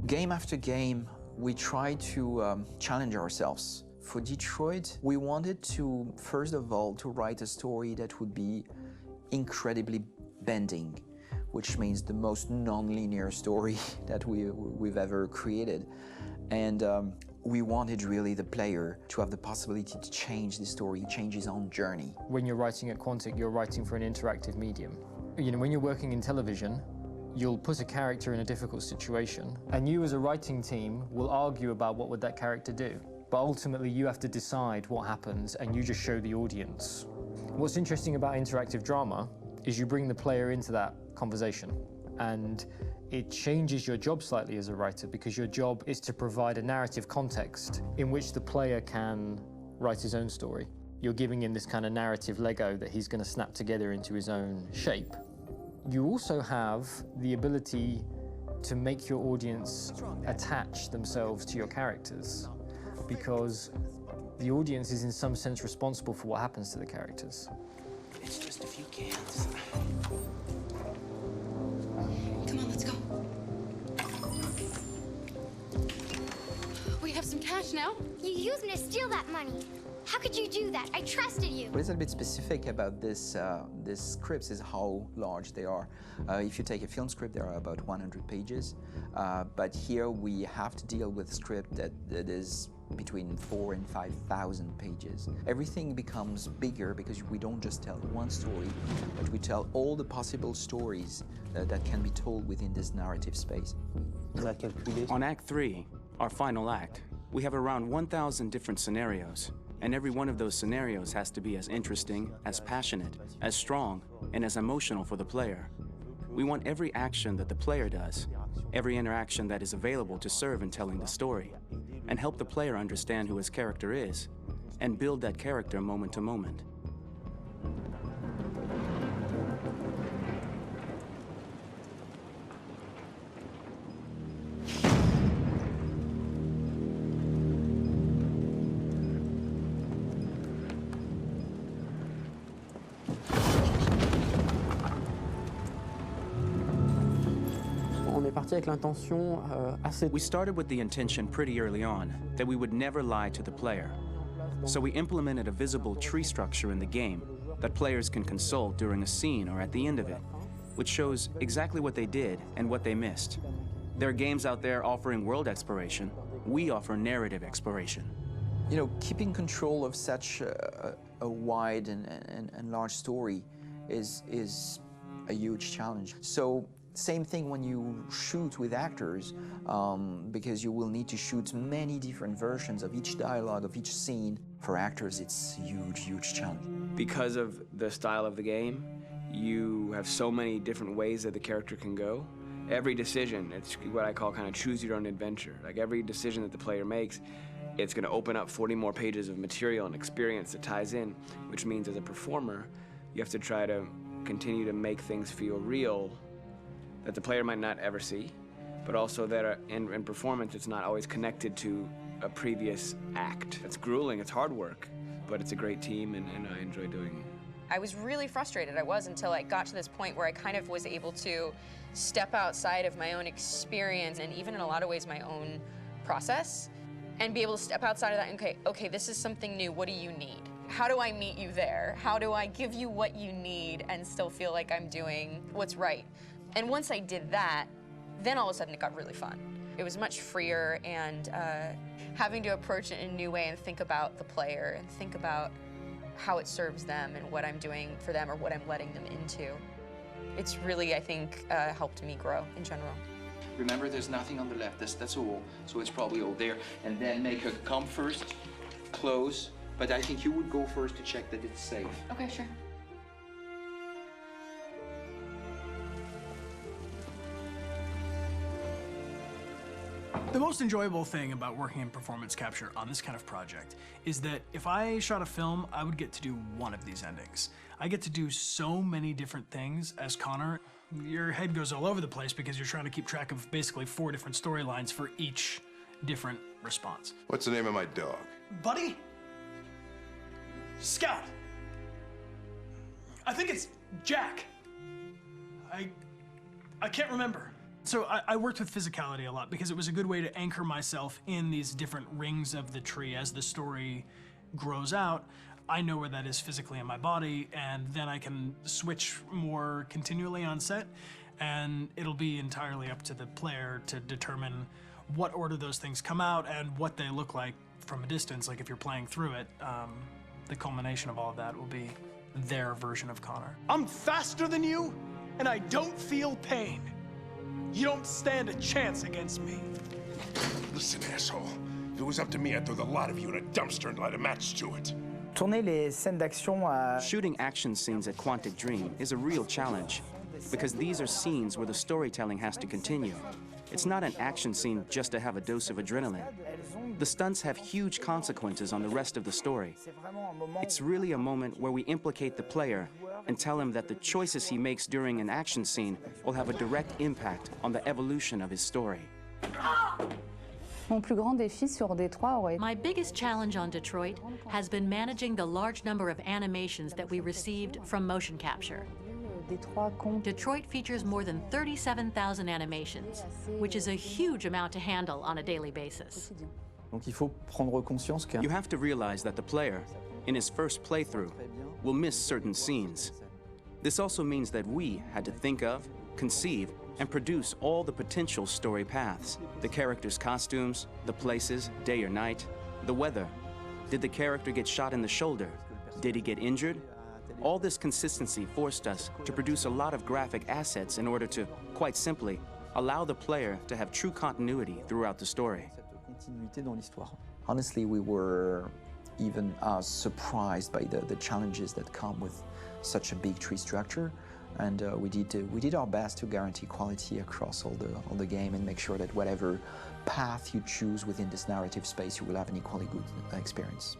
Game after game, we try to challenge ourselves. For Detroit, we wanted to, first of all, to write a story that would be incredibly bending, which means the most non-linear story that we've ever created. And we wanted really the player to have the possibility to change the story, change his own journey. When you're writing at Quantic, you're writing for an interactive medium. You know, when you're working in television, you'll put a character in a difficult situation, and you as a writing team will argue about what would that character do. But ultimately, you have to decide what happens, and you just show the audience. What's interesting about interactive drama is you bring the player into that conversation, and it changes your job slightly as a writer, because your job is to provide a narrative context in which the player can write his own story. You're giving him this kind of narrative Lego that he's going to snap together into his own shape. You also have the ability to make your audience attach themselves to your characters, because the audience is in some sense responsible for what happens to the characters. It's just a few cans. Come on, let's go. We have some cash now. You used me to steal that money. How could you do that? I trusted you. What is a bit specific about these scripts is how large they are. If you take a film script, there are about 100 pages. But here we have to deal with a script that is between 4,000 and 5,000 pages. Everything becomes bigger because we don't just tell one story, but we tell all the possible stories that can be told within this narrative space. On Act 3, our final act, we have around 1,000 different scenarios, and every one of those scenarios has to be as interesting, as passionate, as strong, and as emotional for the player. We want every action that the player does, every interaction that is available to serve in telling the story, and help the player understand who his character is, and build that character moment to moment. We started with the intention pretty early on that we would never lie to the player. So we implemented a visible tree structure in the game that players can consult during a scene or at the end of it, which shows exactly what they did and what they missed. There are games out there offering world exploration. We offer narrative exploration. You know, keeping control of such a wide and large story is a huge challenge. So, same thing when you shoot with actors, because you will need to shoot many different versions of each dialogue, of each scene. For actors, it's a huge, huge challenge. Because of the style of the game, you have so many different ways that the character can go. Every decision, it's what I call kind of choose your own adventure. Like every decision that the player makes, it's going to open up 40 more pages of material and experience that ties in, which means as a performer, you have to try to continue to make things feel real that the player might not ever see, but also that in performance, it's not always connected to a previous act. It's grueling, it's hard work, but it's a great team, and I enjoy doing it. I was really frustrated, until I got to this point where I kind of was able to step outside of my own experience and even in a lot of ways my own process, and be able to step outside of that and okay, this is something new, what do you need? How do I meet you there? How do I give you what you need and still feel like I'm doing what's right? And once I did that, then all of a sudden it got really fun. It was much freer, and having to approach it in a new way and think about the player and think about how it serves them and what I'm doing for them or what I'm letting them into. It's really, I think, helped me grow in general. Remember, there's nothing on the left. That's all. So it's probably all there. And then make her come first, close. But I think you would go first to check that it's safe. Okay, sure. The most enjoyable thing about working in performance capture on this kind of project is that if I shot a film, I would get to do one of these endings. I get to do so many different things as Connor. Your head goes all over the place because you're trying to keep track of basically 4 different storylines for each different response. What's the name of my dog? Buddy? Scout. I think it's Jack. I can't remember. So I worked with physicality a lot because it was a good way to anchor myself in these different rings of the tree. As the story grows out, I know where that is physically in my body, and then I can switch more continually on set, and it'll be entirely up to the player to determine what order those things come out and what they look like from a distance. Like if you're playing through it, the culmination of all of that will be their version of Connor. I'm faster than you, and I don't feel pain. You don't stand a chance against me. Listen, asshole. If it was up to me, I'd throw the lot of you in a dumpster and light a match to it. Tourner les scènes d'action à... Shooting action scenes at Quantic Dream is a real challenge, because these are scenes where the storytelling has to continue. It's not an action scene just to have a dose of adrenaline. The stunts have huge consequences on the rest of the story. It's really a moment where we implicate the player and tell him that the choices he makes during an action scene will have a direct impact on the evolution of his story. Mon plus grand défi sur Détroit aurait... My biggest challenge on Detroit has been managing the large number of animations that we received from motion capture. Detroit features more than 37,000 animations, which is a huge amount to handle on a daily basis. You have to realize that the player, in his first playthrough, will miss certain scenes. This also means that we had to think of, conceive, and produce all the potential story paths. The characters' costumes, the places, day or night, the weather. Did the character get shot in the shoulder? Did he get injured? All this consistency forced us to produce a lot of graphic assets in order to, quite simply, allow the player to have true continuity throughout the story. Honestly, we were even surprised by the challenges that come with such a big tree structure. And we did our best to guarantee quality across all the game and make sure that whatever path you choose within this narrative space, you will have an equally good experience.